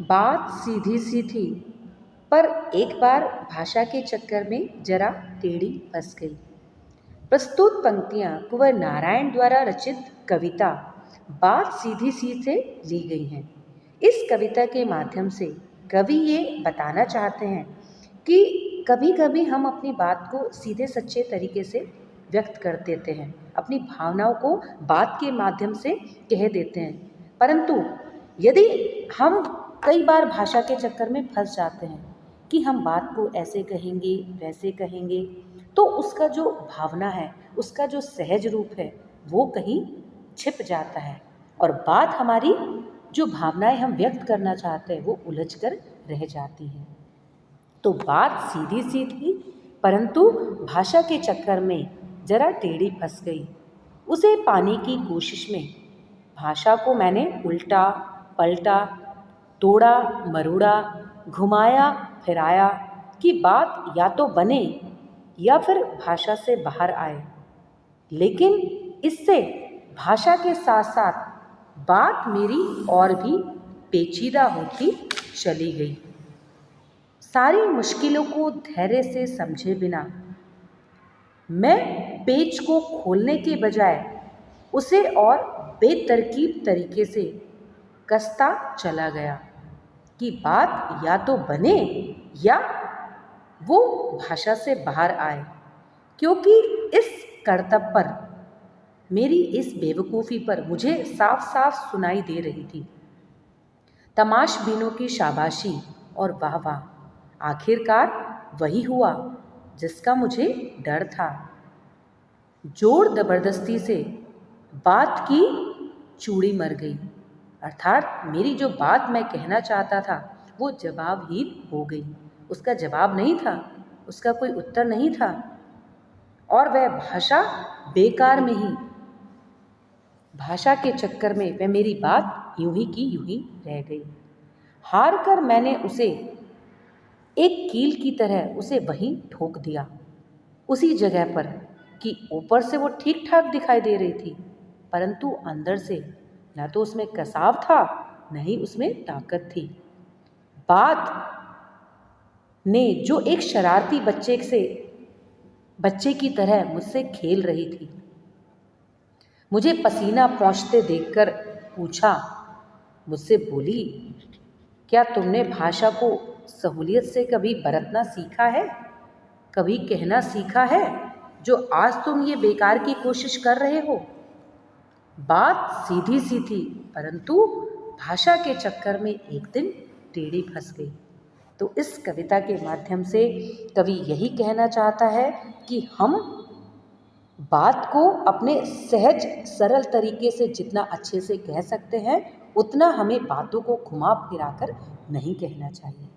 बात सीधी सी थी, पर एक बार भाषा के चक्कर में जरा टेढ़ी फंस गई। प्रस्तुत पंक्तियां कुंवर नारायण द्वारा रचित कविता बात सीधी सी से ली गई हैं। इस कविता के माध्यम से कवि ये बताना चाहते हैं कि कभी कभी हम अपनी बात को सीधे सच्चे तरीके से व्यक्त कर देते हैं, अपनी भावनाओं को बात के माध्यम से कह देते हैं, परंतु यदि हम कई बार भाषा के चक्कर में फंस जाते हैं कि हम बात को ऐसे कहेंगे वैसे कहेंगे, तो उसका जो भावना है, उसका जो सहज रूप है, वो कहीं छिप जाता है और बात हमारी जो भावनाएं हम व्यक्त करना चाहते हैं वो उलझ कर रह जाती हैं। तो बात सीधी सी थी, परंतु भाषा के चक्कर में जरा टेढ़ी फंस गई। उसे पाने की कोशिश में भाषा को मैंने उल्टा पलटा, तोड़ा मरोड़ा, घुमाया फिराया कि बात या तो बने या फिर भाषा से बाहर आए। लेकिन इससे भाषा के साथ साथ बात मेरी और भी पेचीदा होती चली गई। सारी मुश्किलों को धैर्य से समझे बिना मैं पेच को खोलने के बजाय उसे और बेतरकीब तरीके से कसता चला गया कि बात या तो बने या वो भाषा से बाहर आए, क्योंकि इस करतब पर, मेरी इस बेवकूफ़ी पर मुझे साफ साफ सुनाई दे रही थी तमाशबीनों की शाबाशी और वाह वाह। आखिरकार वही हुआ जिसका मुझे डर था। जोर ज़बरदस्ती से बात की चूड़ी मर गई, अर्थात मेरी जो बात मैं कहना चाहता था वो जवाबहीन हो गई। उसका जवाब नहीं था, उसका कोई उत्तर नहीं था और वह भाषा बेकार में ही, भाषा के चक्कर में वह मेरी बात यूं ही की यूं ही रह गई। हार कर मैंने उसे एक कील की तरह उसे वहीं ठोक दिया, उसी जगह पर कि ऊपर से वो ठीक ठाक दिखाई दे रही थी, परंतु अंदर से न तो उसमें कसाव था न ही उसमें ताकत थी। बात ने जो एक शरारती बच्चे की तरह मुझसे खेल रही थी, मुझे पसीना पोंछते देखकर पूछा, मुझसे बोली, क्या तुमने भाषा को सहूलियत से कभी बरतना सीखा है, कभी कहना सीखा है, जो आज तुम ये बेकार की कोशिश कर रहे हो। बात सीधी सी थी, परंतु भाषा के चक्कर में एक दिन टेढ़ी फंस गई। तो इस कविता के माध्यम से कवि यही कहना चाहता है कि हम बात को अपने सहज सरल तरीके से जितना अच्छे से कह सकते हैं, उतना हमें बातों को घुमा फिरा कर नहीं कहना चाहिए।